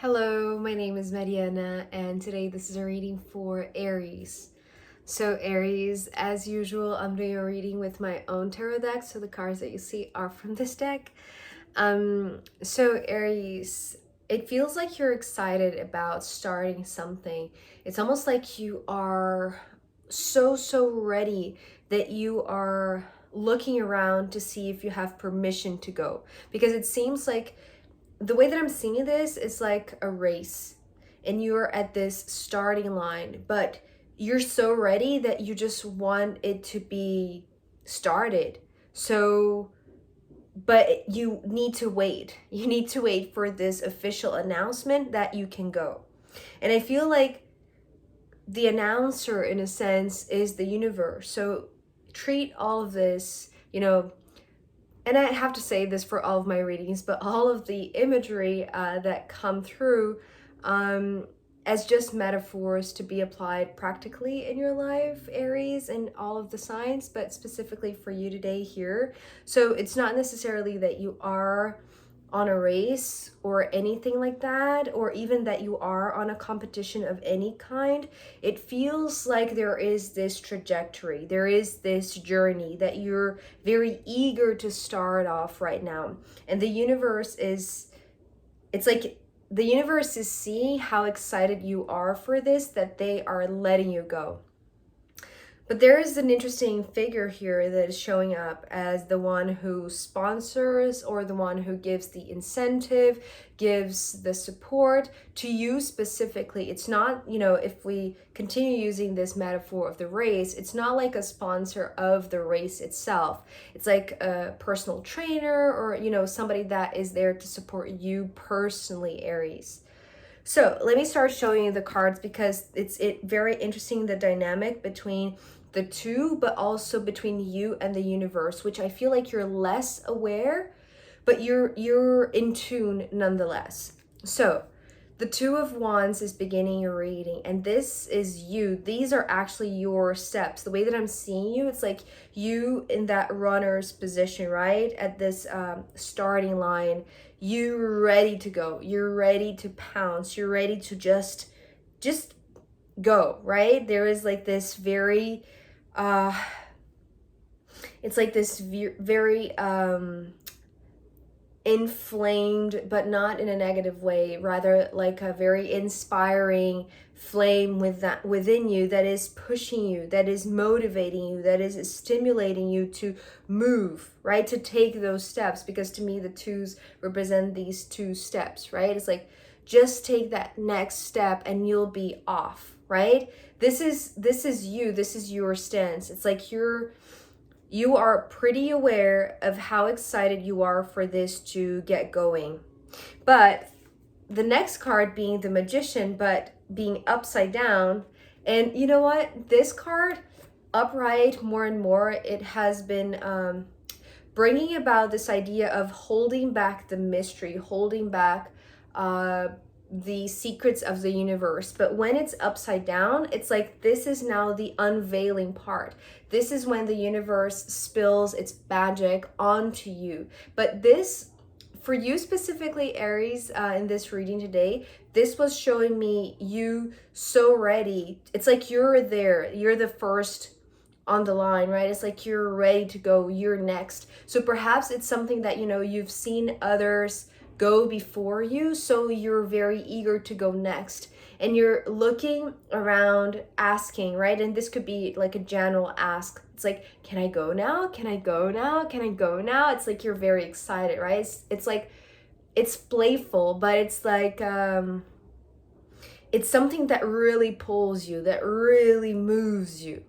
Hello, my name is Mariana, and today this is a reading for Aries. So Aries, as usual, I'm doing a reading with my own tarot deck, so the cards that you see are from this deck. So Aries, it feels like you're excited about starting something. It's almost like you are so ready that you are looking around to see if you have permission to go, because it seems like the way that I'm seeing this is like a race, and you're at this starting line, but you're so ready that you just want it to be started. So, but you need to wait. You need to wait for this official announcement that you can go. And I feel like the announcer, in a sense, is the universe. So treat all of this, and I have to say this for all of my readings, but all of the imagery that come through as just metaphors to be applied practically in your life, Aries, and all of the signs, but specifically for you today here. So it's not necessarily that you are on a race or anything like that, or even that you are on a competition of any kind. It feels like there is this trajectory, there is this journey that you're very eager to start off right now. And the universe is, it's like the universe is seeing how excited you are for this, that they are letting you go. But there is an interesting figure here that is showing up as the one who sponsors, or the one who gives the incentive, gives the support to you specifically. It's not, if we continue using this metaphor of the race, it's not like a sponsor of the race itself. It's like a personal trainer, or, somebody that is there to support you personally, Aries. So let me start showing you the cards, because it's very interesting, the dynamic between the two, but also between you and the universe, which I feel like you're less aware, but you're in tune nonetheless. So the Two of Wands is beginning your reading, and this is you. These are actually your steps. The way that I'm seeing you, it's like you in that runner's position, right? At this starting line, you're ready to go. You're ready to pounce. You're ready to just go, right? There is like this very, it's like this very, inflamed, but not in a negative way, rather like a very inspiring flame within you, that is pushing you, that is motivating you, that is stimulating you to move, right? To take those steps, because to me the twos represent these two steps, right? It's like, just take that next step and you'll be off, right? This is you, this is your stance. It's like you are pretty aware of how excited you are for this to get going. But the next card being the Magician, but being upside down. And you know what? This card, upright, more and more, it has been bringing about this idea of holding back the mystery, holding back the secrets of the universe. But when it's upside down, it's like this is now the unveiling part. This is when the universe spills its magic onto you. But this, for you specifically, Aries, in this reading today, this was showing me you so ready. It's like you're there, you're the first on the line, right? It's like you're ready to go, you're next. So perhaps it's something that, you've seen others go before you, so you're very eager to go next, and you're looking around asking, right? And this could be like a general ask. It's like, can I go now? Can I go now? Can I go now? It's like you're very excited, right? It's like, it's playful, but it's like it's something that really pulls you, that really moves you.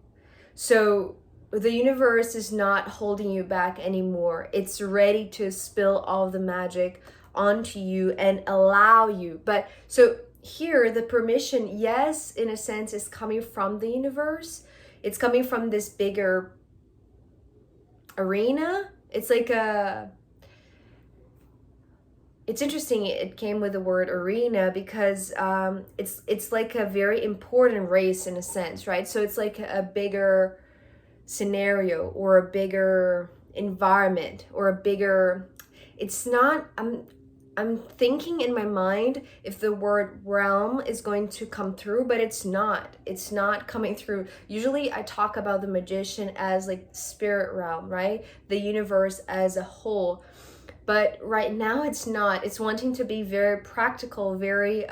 So the universe is not holding you back anymore. It's ready to spill all the magic onto you and allow you. But so here, the permission, yes, in a sense, is coming from the universe. It's coming from this bigger arena. It's like it's interesting, it came with the word arena, because it's like a very important race in a sense, right? So it's like a bigger scenario, or a bigger environment, or a bigger, it's not, I'm thinking in my mind if the word realm is going to come through, but it's not. It's not coming through. Usually I talk about the magician as like spirit realm, right? The universe as a whole. But right now it's not. It's wanting to be very practical, very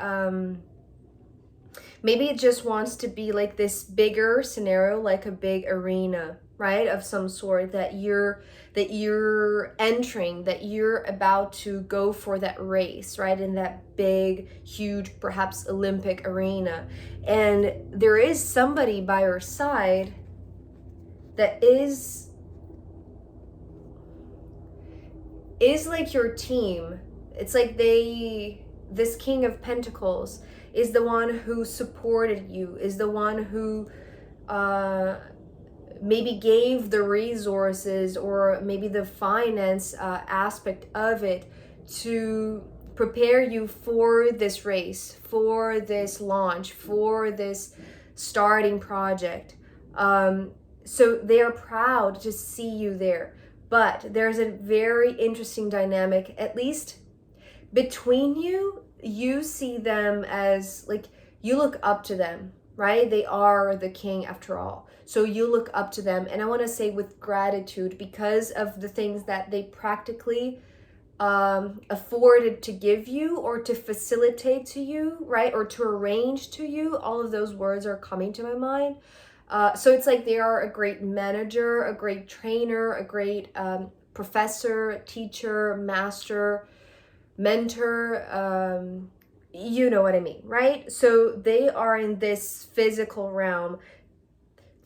maybe it just wants to be like this bigger scenario, like a big arena, right, of some sort that you're entering, that you're about to go for that race, right, in that big, huge, perhaps Olympic arena. And there is somebody by your side that is like your team. It's like this King of Pentacles is the one who supported you, is the one who maybe gave the resources or maybe the finance aspect of it to prepare you for this race, for this launch, for this starting project. So they are proud to see you there. But there's a very interesting dynamic, at least between you. You see them as like, you look up to them, right? They are the king after all. So you look up to them. And I want to say with gratitude because of the things that they practically afforded to give you or to facilitate to you, right? Or to arrange to you. All of those words are coming to my mind. So it's like they are a great manager, a great trainer, a great professor, teacher, master, mentor, you know what I mean, right? So they are in this physical realm.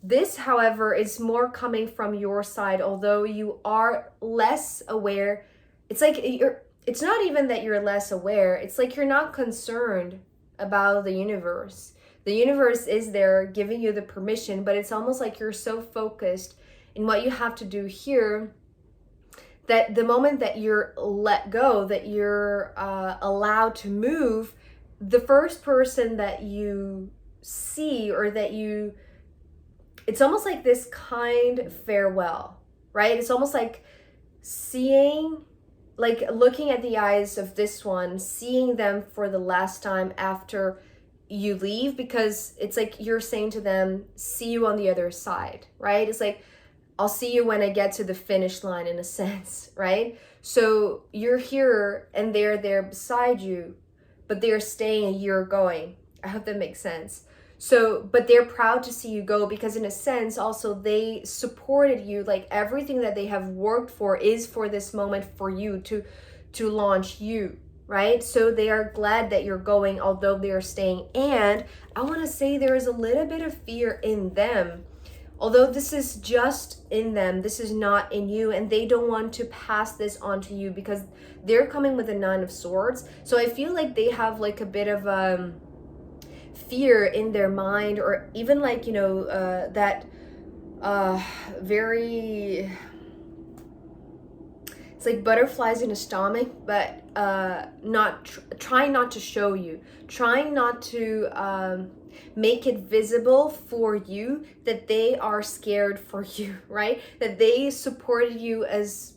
This, however, is more coming from your side, although you are less aware. It's like it's not even that you're less aware, it's like you're not concerned about the universe. The universe is there giving you the permission, but it's almost like you're so focused in what you have to do here that the moment that you're let go, that you're allowed to move, the first person that you see or that you, it's almost like this kind farewell, right? It's almost like seeing, like looking at the eyes of this one, seeing them for the last time after you leave, because it's like you're saying to them, see you on the other side, right? It's like, I'll see you when I get to the finish line, in a sense, right? So you're here and they're there beside you, but they're staying and you're going. I hope that makes sense. So, but they're proud to see you go because in a sense, also they supported you. Like everything that they have worked for is for this moment for you to launch you, right? So they are glad that you're going, although they are staying. And I want to say there is a little bit of fear in them. Although this is just in them, this is not in you, and they don't want to pass this on to you because they're coming with a 9 of Swords. So I feel like they have like a bit of fear in their mind, or even like, you know, that very, it's like butterflies in a stomach, but trying not to show you, trying not to make it visible for you that they are scared for you, right? That they supported you as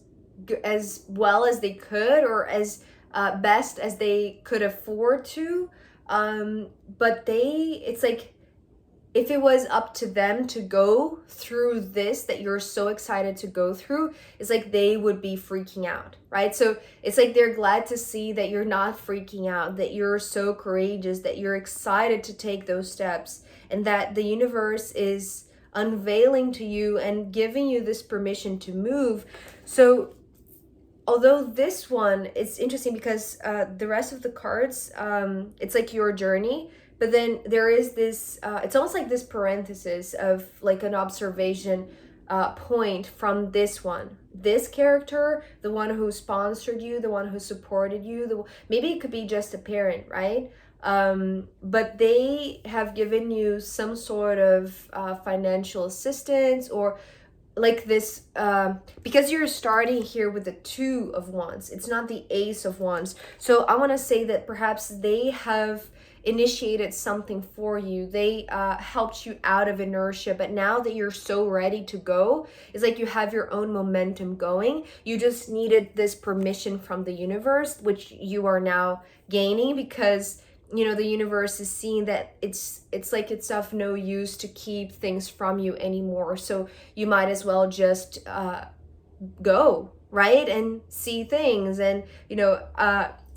well as they could, or as best as they could afford to, but it's like, if it was up to them to go through this that you're so excited to go through, it's like they would be freaking out, right? So it's like they're glad to see that you're not freaking out, that you're so courageous, that you're excited to take those steps, and that the universe is unveiling to you and giving you this permission to move. So although this one, it's interesting because the rest of the cards, it's like your journey. But then there is this, it's almost like this parenthesis of like an observation point from this one. This character, the one who sponsored you, the one who supported you, maybe it could be just a parent, right? But they have given you some sort of financial assistance, or like this, because you're starting here with the Two of Wands, it's not the Ace of Wands. So I want to say that perhaps they have initiated something for you. They helped you out of inertia, but now that you're so ready to go, it's like you have your own momentum going. You just needed this permission from the universe, which you are now gaining, because you know the universe is seeing that it's like it's of no use to keep things from you anymore. So you might as well just go, right, and see things, and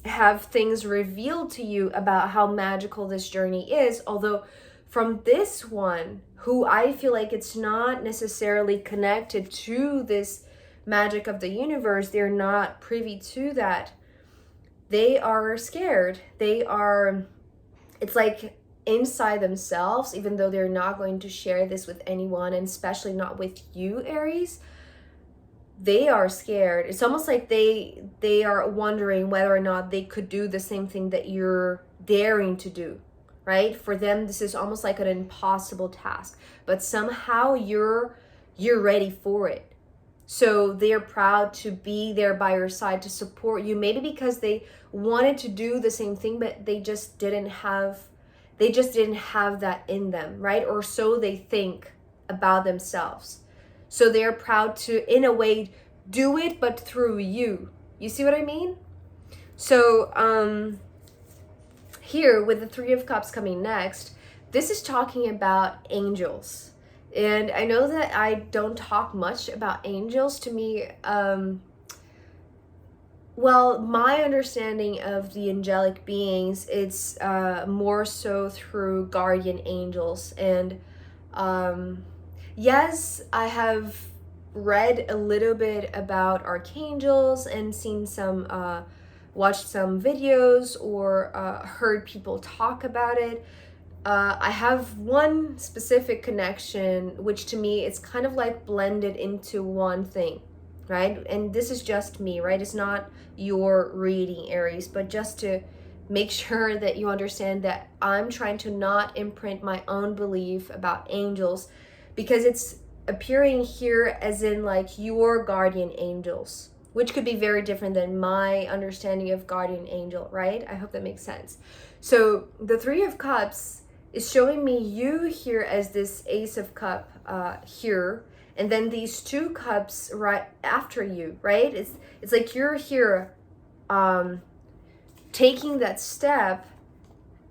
have things revealed to you about how magical this journey is. Although from this one, who I feel like it's not necessarily connected to this magic of the universe, they're not privy to that. They are scared. It's like inside themselves, even though they're not going to share this with anyone, and especially not with you, Aries, they are scared. It's almost like they are wondering whether or not they could do the same thing that you're daring to do, right? For them, this is almost like an impossible task, but somehow you're ready for it. So they're proud to be there by your side to support you, maybe because they wanted to do the same thing, but they just didn't have that in them, right? Or so they think about themselves. So they're proud to, in a way, do it, but through you. You see what I mean? So here with the Three of Cups coming next, this is talking about angels. And I know that I don't talk much about angels. To me, well, my understanding of the angelic beings, it's more so through guardian angels. And yes, I have read a little bit about archangels and seen some, watched some videos, or heard people talk about it. I have one specific connection, which to me, it's kind of like blended into one thing, right? And this is just me, right? It's not your reading, Aries, but just to make sure that you understand that I'm trying to not imprint my own belief about angels, because it's appearing here as in like your guardian angels, which could be very different than my understanding of guardian angel, right? I hope that makes sense. So the Three of Cups is showing me you here as this Ace of Cup here, and then these two cups right after you, right? It's like you're here taking that step,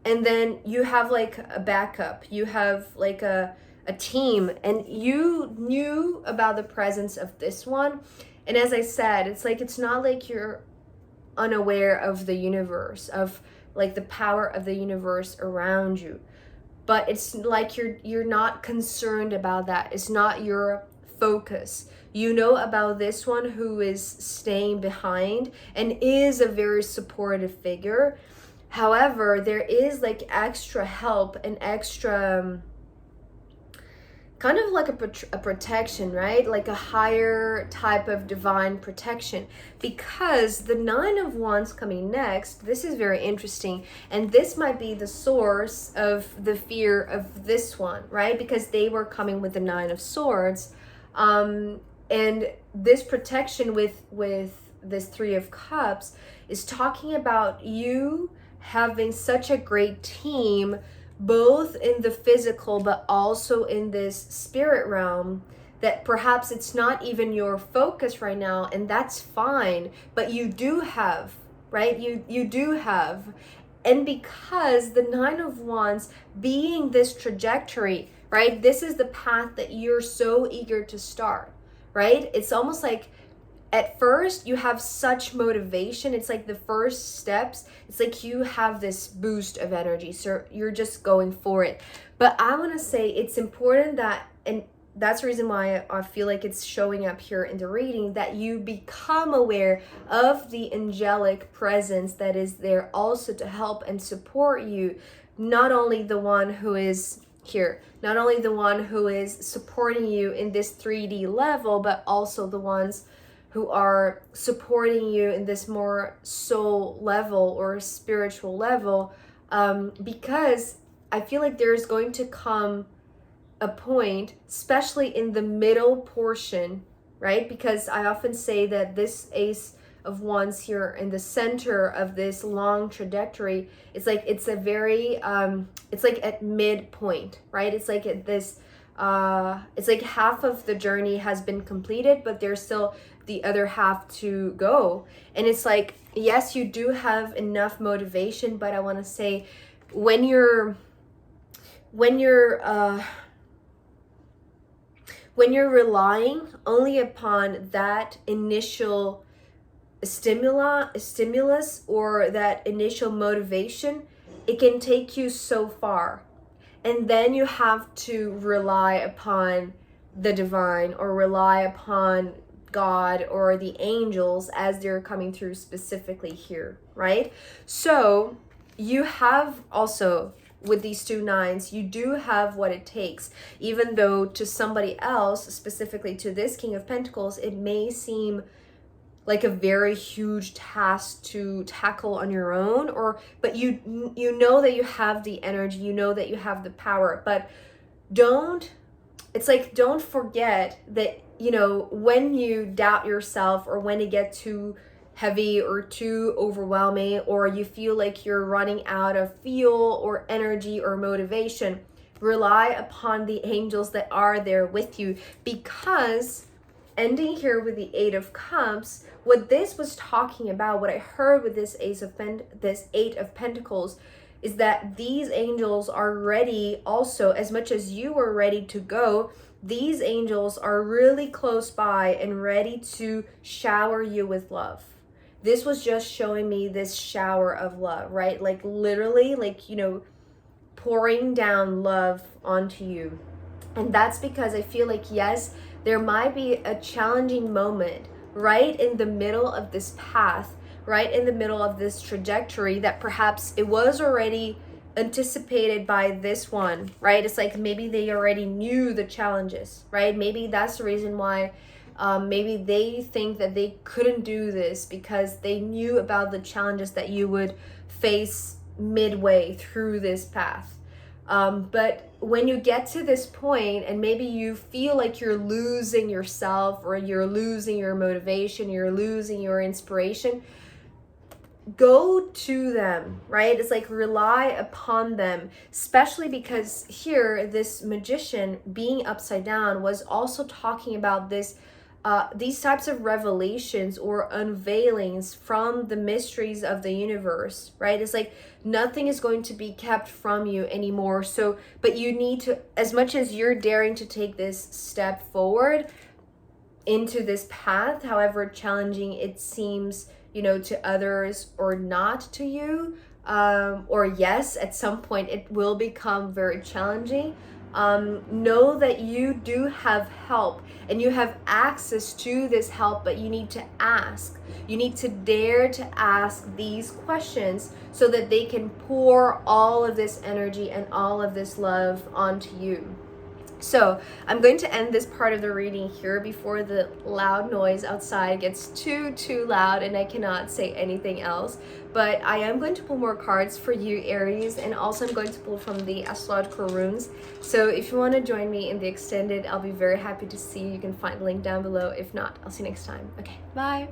and then you have like a backup, you have like a team, and you knew about the presence of this one. And as I said, it's like it's not like you're unaware of the universe, of like the power of the universe around you, but it's like you're not concerned about that. It's not your focus. You know about this one who is staying behind and is a very supportive figure. However, there is like extra help and extra kind of like a protection, right? Like a higher type of divine protection, because the Nine of Wands coming next, this is very interesting, and this might be the source of the fear of this one, right? Because they were coming with the Nine of Swords, and this protection with this Three of Cups is talking about you having such a great team, both in the physical but also in this spirit realm, that perhaps it's not even your focus right now, and that's fine, but you do have, right? You do have. And because the Nine of Wands being this trajectory, right? This is the path that you're so eager to start, right? It's almost like at first you have such motivation. It's like the first steps, it's like you have this boost of energy, so you're just going for it. But I want to say it's important that, and that's the reason why I feel like it's showing up here in the reading, that you become aware of the angelic presence that is there also to help and support you. Not only the one who is here, not only the one who is supporting you in this 3D level, but also the ones who are supporting you in this more soul level or spiritual level, because I feel like there's going to come a point, especially in the middle portion, right? Because I often say that this Ace of Wands here in the center of this long trajectory, it's like it's a very it's like at midpoint, right? It's like at this it's like half of the journey has been completed, but there's still the other half to go. And it's like, yes, you do have enough motivation, but I want to say when you're relying only upon that initial stimulus or that initial motivation, it can take you so far. And then you have to rely upon the divine or rely upon God or the angels as they're coming through specifically here, right? So you have also, with these 2 nines, you do have what it takes, even though to somebody else, specifically to this King of Pentacles, it may seem like a very huge task to tackle on your own, but you know that you have the energy, you know that you have the power, but don't forget that, you know, when you doubt yourself or when it gets too heavy or too overwhelming, or you feel like you're running out of fuel or energy or motivation, rely upon the angels that are there with you. Because ending here with the 8 of Cups, what this was talking about, what I heard with this 8 of Pentacles, is that these angels are ready also, as much as you are ready to go. These angels are really close by and ready to shower you with love. This was just showing me this shower of love, right? Like literally, like, you know, pouring down love onto you. And that's because I feel like, yes, there might be a challenging moment right in the middle of this path, right in the middle of this trajectory, that perhaps it was already anticipated by this one, right? It's like maybe they already knew the challenges, right? Maybe that's the reason why maybe they think that they couldn't do this, because they knew about the challenges that you would face midway through this path. But when you get to this point and maybe you feel like you're losing yourself, or you're losing your motivation, you're losing your inspiration, go to them, right? It's like rely upon them, especially because here this Magician being upside down was also talking about this these types of revelations or unveilings from the mysteries of the universe, right? It's like nothing is going to be kept from you anymore. So, but you need to, as much as you're daring to take this step forward into this path, however challenging it seems, you know, to others or not to you, or yes, at some point it will become very challenging. Know that you do have help and you have access to this help, but you need to ask. You need to dare to ask these questions so that they can pour all of this energy and all of this love onto you. So I'm going to end this part of the reading here before the loud noise outside gets too loud and I cannot say anything else. But I am going to pull more cards for you, Aries, and also I'm going to pull from the astrological runes. So if you want to join me in the extended, I'll be very happy to see you. You can find the link down below. If not, I'll see you next time. Okay, bye.